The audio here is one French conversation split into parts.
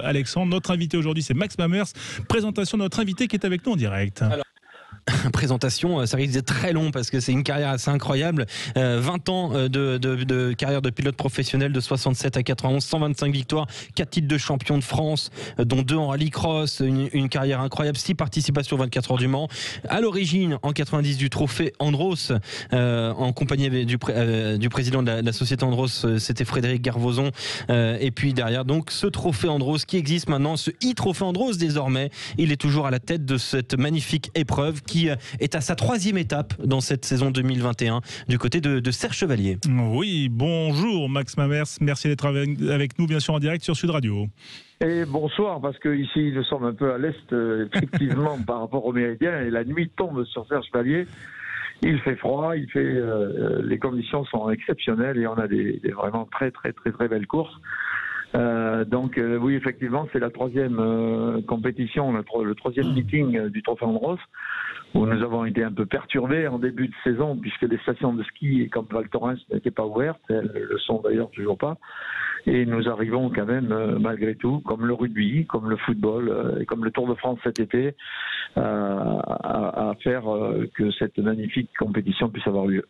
Alexandre, notre invité aujourd'hui c'est Max Mamers. Présentation de notre invité qui est avec nous en direct. Présentation, ça risque d'être très long parce que c'est une carrière assez incroyable. 20 ans de carrière de pilote professionnel de 67 à 91, 125 victoires, 4 titres de champion de France, dont 2 en rallycross, une carrière incroyable, 6 participations aux 24 heures du Mans. À l'origine, en 90, du trophée Andros, en compagnie du président de la société Andros, c'était Frédéric Garvoson. Et puis derrière, donc, ce trophée Andros qui existe maintenant, ce e-trophée Andros désormais, il est toujours à la tête de cette magnifique épreuve qui est à sa 3e étape dans cette saison 2021 du côté de Serre Chevalier. Oui, bonjour Max Mamers, merci d'être avec nous bien sûr en direct sur Sud Radio. Et bonsoir, parce que ici nous sommes un peu à l'est, effectivement, par rapport au méridien, et la nuit tombe sur Serre Chevalier. Il fait froid, les conditions sont exceptionnelles et on a des vraiment très belles courses. Oui, effectivement, c'est la 3e compétition, le 3e meeting du Trophée Andros, où nous avons été un peu perturbés en début de saison, puisque les stations de ski comme Val Thorens n'étaient pas ouvertes, elles le sont d'ailleurs toujours pas. Et nous arrivons quand même, malgré tout, comme le rugby, comme le football, et comme le Tour de France cet été, à faire que cette magnifique compétition puisse avoir lieu.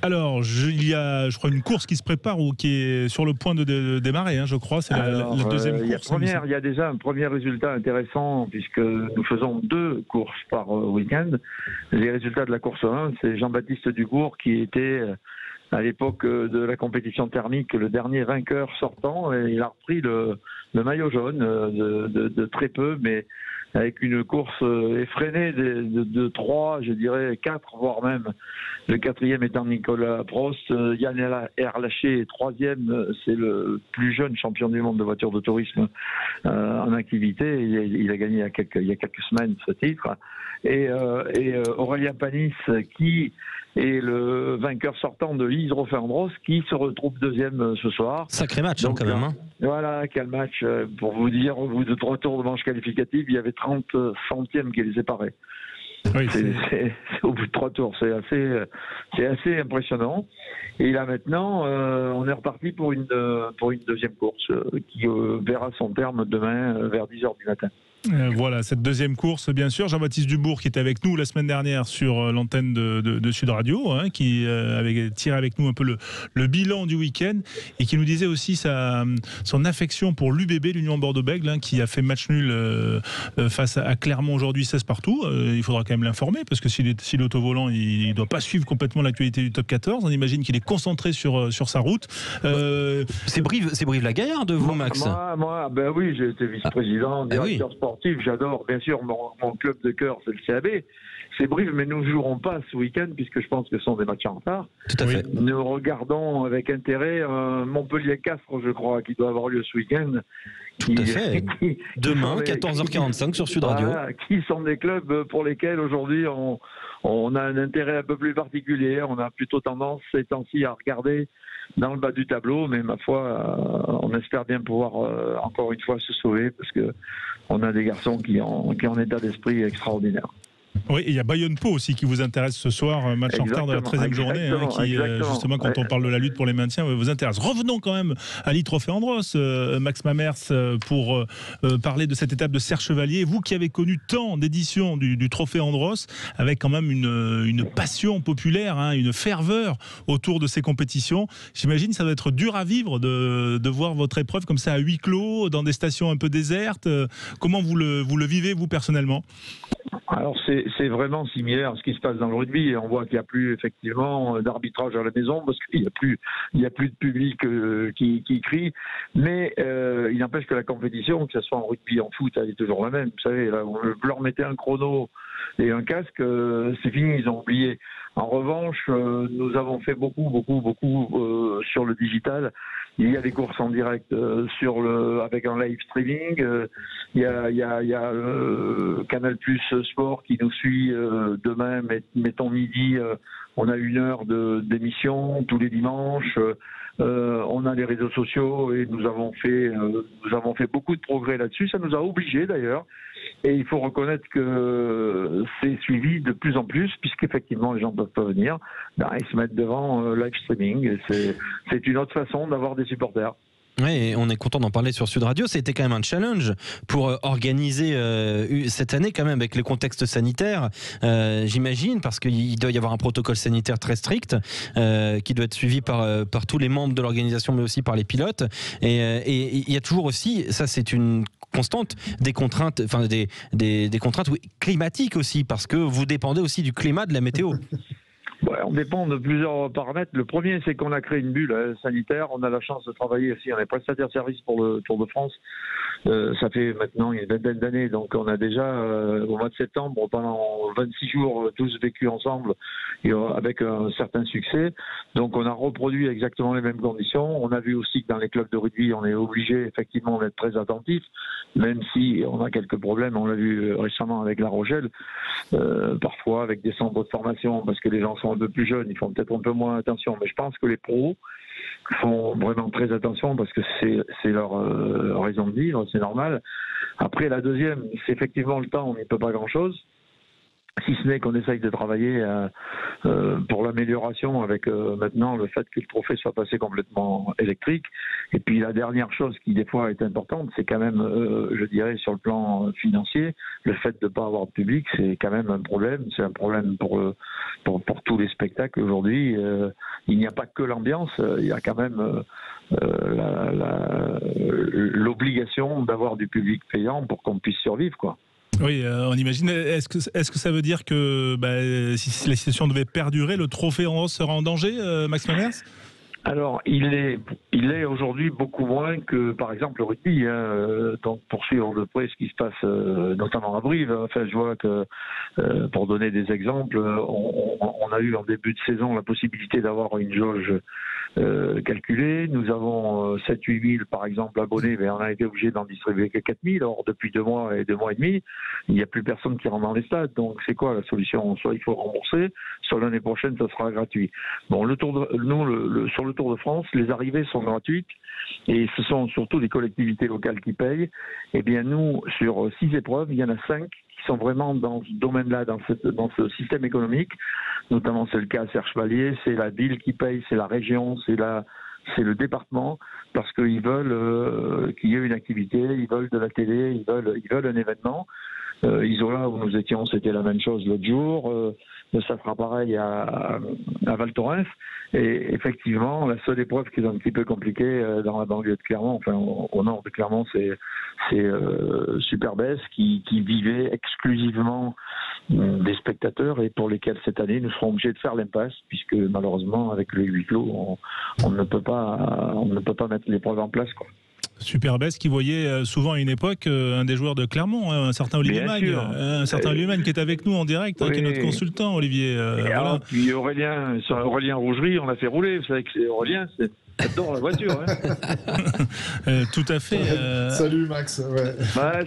Alors, il y a, je crois, une course qui se prépare ou qui est sur le point de démarrer, hein, je crois. C'est la 2e course. Il y a déjà un premier résultat intéressant, puisque nous faisons 2 courses par week-end. Les résultats de la course 1, c'est Jean-Baptiste Dugour qui était à l'époque de la compétition thermique le dernier vainqueur sortant, et il a repris le maillot jaune de très peu, mais avec une course effrénée de 3, je dirais 4, voire même le 4e étant Nicolas Prost. Yann Erlaché, 3e, c'est le plus jeune champion du monde de voiture de tourisme en activité. Il a gagné il y a quelques semaines ce titre. Et Aurélien Panis, qui est le vainqueur sortant de l'e-trophée Andros, qui se retrouve 2e ce soir. Sacré match. Donc, quand même. Hein. Voilà, quel match. Pour vous dire, au bout de 3 tours de manche qualificative, il y avait 30 centièmes qui les séparaient. Oui, c'est au bout de 3 tours, c'est assez impressionnant. Et là maintenant, on est reparti pour une 2e course qui verra son terme demain vers 10h du matin. Voilà, cette 2e course, bien sûr. Jean-Baptiste Dubourg qui était avec nous la semaine dernière sur l'antenne de Sud Radio, hein, qui avait tiré avec nous un peu le bilan du week-end et qui nous disait aussi son affection pour l'UBB, l'Union Bordeaux-Bègles, hein, qui a fait match nul face à Clermont aujourd'hui, 16 partout. Il faudra quand même l'informer, parce que s'il est autovolant, il ne doit pas suivre complètement l'actualité du top 14. On imagine qu'il est concentré sur sa route. C'est Brive-la-Gaillarde, vous, Max? Moi, ben oui, j'ai été vice-président, directeur sportif. J'adore, bien sûr, mon club de cœur, c'est le CAB. C'est Brive, mais nous ne jouerons pas ce week-end, puisque je pense que ce sont des matchs en retard. Tout à fait. Nous regardons avec intérêt Montpellier-Castres, je crois, qui doit avoir lieu ce week-end. Tout à fait. Demain, 14h45 sur Sud Radio. Voilà, qui sont des clubs pour lesquels aujourd'hui on a un intérêt un peu plus particulier. On a plutôt tendance ces temps-ci à regarder dans le bas du tableau, mais ma foi, on espère bien pouvoir encore une fois se sauver, parce que on a des garçons qui ont un état d'esprit extraordinaire. Oui, et il y a Bayonne-Pau aussi qui vous intéresse ce soir, match en retard de la 13e journée, hein, qui justement, quand on parle de la lutte pour les maintiens, vous intéresse. Revenons quand même à l'e-trophée Andros, Max Mamers, pour parler de cette étape de Serre Chevalier. Vous qui avez connu tant d'éditions du trophée Andros, avec quand même une passion populaire, hein, une ferveur autour de ces compétitions, j'imagine que ça doit être dur à vivre de voir votre épreuve comme ça à huis clos, dans des stations un peu désertes. Comment vous le vivez, vous, personnellement ? Alors c'est vraiment similaire à ce qui se passe dans le rugby, et on voit qu'il n'y a plus effectivement d'arbitrage à la maison, parce qu'il n'y a plus de public qui crie, mais il n'empêche que la compétition, que ce soit en rugby, en foot, elle est toujours la même. Vous savez, là, vous leur mettez un chrono et un casque, c'est fini, ils ont oublié. En revanche, nous avons fait beaucoup sur le digital. Il y a des courses en direct avec un live streaming. Il y a Canal Plus Sport qui nous suit demain, mettons midi. On a 1 heure d'émission tous les dimanches. On a les réseaux sociaux et nous avons fait beaucoup de progrès là-dessus. Ça nous a obligés d'ailleurs. Et il faut reconnaître que c'est suivi de plus en plus, puisqu'effectivement les gens ne peuvent pas venir. Ils se mettent devant live streaming. Et c'est une autre façon d'avoir des supporters. Oui, et on est content d'en parler sur Sud Radio. C'était quand même un challenge pour organiser cette année quand même avec les contextes sanitaires, j'imagine, parce qu'il doit y avoir un protocole sanitaire très strict qui doit être suivi par tous les membres de l'organisation, mais aussi par les pilotes. Et il y a toujours aussi, ça c'est une constante, des contraintes, enfin des contraintes climatiques aussi, parce que vous dépendez aussi du climat, de la météo. Ouais, on dépend de plusieurs paramètres. Le premier, c'est qu'on a créé une bulle sanitaire. On a la chance de travailler aussi. On est prestataire de service pour le Tour de France. Ça fait maintenant une vingtaine d'années. Donc, on a déjà, au mois de septembre, pendant 26 jours, tous vécu ensemble et avec un certain succès. Donc, on a reproduit exactement les mêmes conditions. On a vu aussi que dans les clubs de rugby, on est obligé, effectivement, d'être très attentif, même si on a quelques problèmes. On l'a vu récemment avec La Rochelle, parfois avec des centres de formation, parce que les gens sont un peu plus jeunes, ils font peut-être un peu moins attention, mais je pense que les pros font vraiment très attention parce que c'est leur raison de vivre, c'est normal. Après, la deuxième, c'est effectivement le temps, on n'y peut pas grand-chose. Si ce n'est qu'on essaye de travailler pour l'amélioration avec maintenant le fait que le trophée soit passé complètement électrique. Et puis la dernière chose qui des fois est importante, c'est quand même, je dirais, sur le plan financier, le fait de ne pas avoir de public, c'est quand même un problème. C'est un problème pour tous les spectacles aujourd'hui. Il n'y a pas que l'ambiance, il y a quand même l'obligation d'avoir du public payant pour qu'on puisse survivre, quoi. Oui, on imagine. Est-ce que ça veut dire que si la situation devait perdurer, le trophée en Rose sera en danger, Max Mamers ? Alors, il est aujourd'hui beaucoup moins que, par exemple, le rugby. Donc, pour suivre de près ce qui se passe, notamment à Brive. Enfin, je vois que, pour donner des exemples, on a eu en début de saison la possibilité d'avoir une jauge calculée. Nous avons 7-8 000, par exemple, abonnés, mais on a été obligé d'en distribuer que 4 000. Or, depuis 2 mois et 2 mois et demi, il n'y a plus personne qui rentre dans les stades. Donc, c'est quoi la solution ? Soit il faut rembourser, soit l'année prochaine, ça sera gratuit. Bon, sur le Tour de France, les arrivées sont gratuites et ce sont surtout les collectivités locales qui payent. Eh bien, nous, sur 6 épreuves, il y en a 5 qui sont vraiment dans ce domaine-là, dans ce système économique. Notamment, c'est le cas à Serre-Chevalier, c'est la ville qui paye, c'est la région, c'est le département, parce qu'ils veulent qu'il y ait une activité, ils veulent de la télé, ils veulent un événement. Isola, où nous étions, c'était la même chose l'autre jour. Ça fera pareil à Val Thorens. Et effectivement, la seule épreuve qui est un petit peu compliquée dans la banlieue de Clermont, enfin au nord de Clermont, c'est Superbès qui vivait exclusivement des spectateurs et pour lesquels cette année nous serons obligés de faire l'impasse puisque malheureusement avec le huis clos on ne peut pas mettre l'épreuve en place, quoi. Superbès qui voyait souvent à une époque un des joueurs de Clermont, un certain Olivier Magne, qui est avec nous en direct, qui est notre consultant, Olivier. Voilà. Puis Aurélien Rougerie, on l'a fait rouler. Vous savez que Aurélien, c'est j'adore la voiture. Tout à fait. Salut Max. Ouais.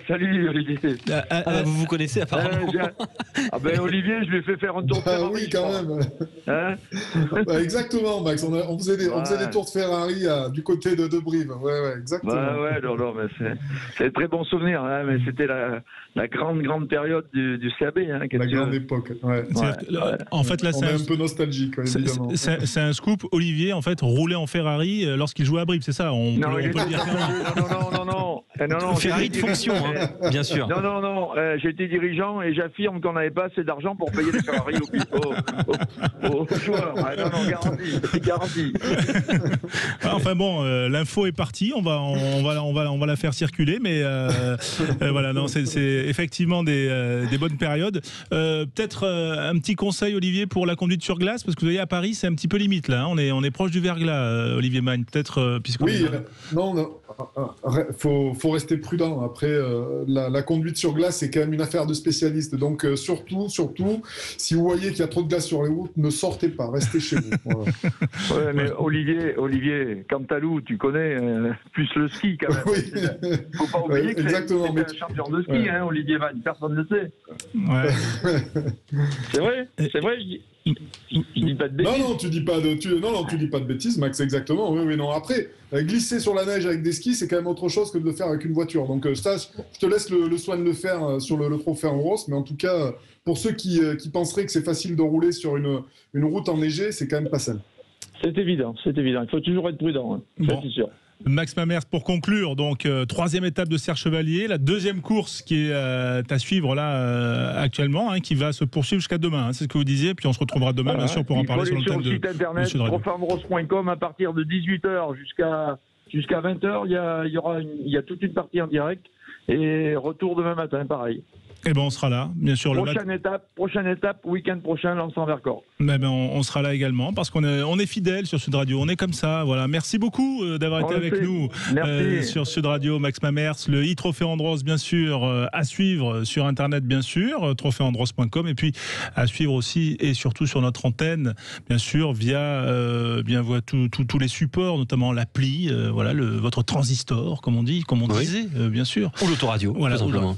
Salut Olivier. Vous vous connaissez apparemment. Olivier, je lui ai fait faire un tour de Ferrari. Oui, quand même. Exactement, Max. On faisait des tours de Ferrari du côté de Brive. Ouais, exactement. Non, mais c'est un très bon souvenir. Mais c'était la grande période du CAB. La grande époque. Ouais. En fait, là, on est un peu nostalgique, évidemment. C'est un scoop. Olivier, en fait, roulait en Ferrari lorsqu'il jouait à Brive, c'est ça? On peut le dire. Non. Ferrari de fonction, bien sûr. Non. J'étais dirigeant et j'affirme qu'on n'avait pas assez d'argent pour payer les Ferrari aux joueurs. Garanti. Enfin bon, l'info est partie. On va la faire circuler, mais voilà, non, c'est effectivement des bonnes périodes. Peut-être un petit conseil, Olivier, pour la conduite sur glace, parce que vous voyez à Paris, c'est un petit peu limite là. On est proche du verglas, Olivier Magne, peut-être puisque. Oui, faut rester prudent. Après, la conduite sur glace, c'est quand même une affaire de spécialistes. Donc surtout, si vous voyez qu'il y a trop de glace sur les routes, ne sortez pas, restez chez vous. Voilà. Ouais, mais Olivier, Cantalou, tu connais plus le ski quand même. Oui. Faut pas oublier que exactement, c'est un champion de ski, Olivier Magne, personne ne le sait. Ouais. C'est vrai. Je dis pas de bêtises. Non, tu dis pas de bêtises, Max, exactement. Oui, non. Après, glisser sur la neige avec des skis, c'est quand même autre chose que de le faire avec une voiture. Donc ça, je te laisse le soin de le faire sur le trophée en Rose. Mais en tout cas, pour ceux qui penseraient que c'est facile de rouler sur une route enneigée, c'est quand même pas simple. C'est évident. Il faut toujours être prudent, ça, c'est sûr. Max Mamers, pour conclure, donc 3e étape de Serre Chevalier, la 2e course qui est à suivre là actuellement, qui va se poursuivre jusqu'à demain, c'est ce que vous disiez, puis on se retrouvera demain bien sûr pour en parler sur le thème de site internet trophéandros.com à partir de 18h jusqu'à 20h, il y a toute une partie en direct et retour demain matin, pareil. Eh ben on sera là, bien sûr. Prochaine étape, week-end prochain, Lens-en-Vercors. On sera là également parce qu'on est fidèles sur Sud Radio. On est comme ça, voilà. Merci beaucoup d'avoir été avec nous sur Sud Radio. Max Mamers, le e-Trophée Andros, bien sûr, à suivre sur Internet, bien sûr, trophéandros.com, et puis à suivre aussi et surtout sur notre antenne, bien sûr, via tous les supports, notamment l'appli, votre transistor, comme on disait, bien sûr. Ou l'autoradio, tout simplement.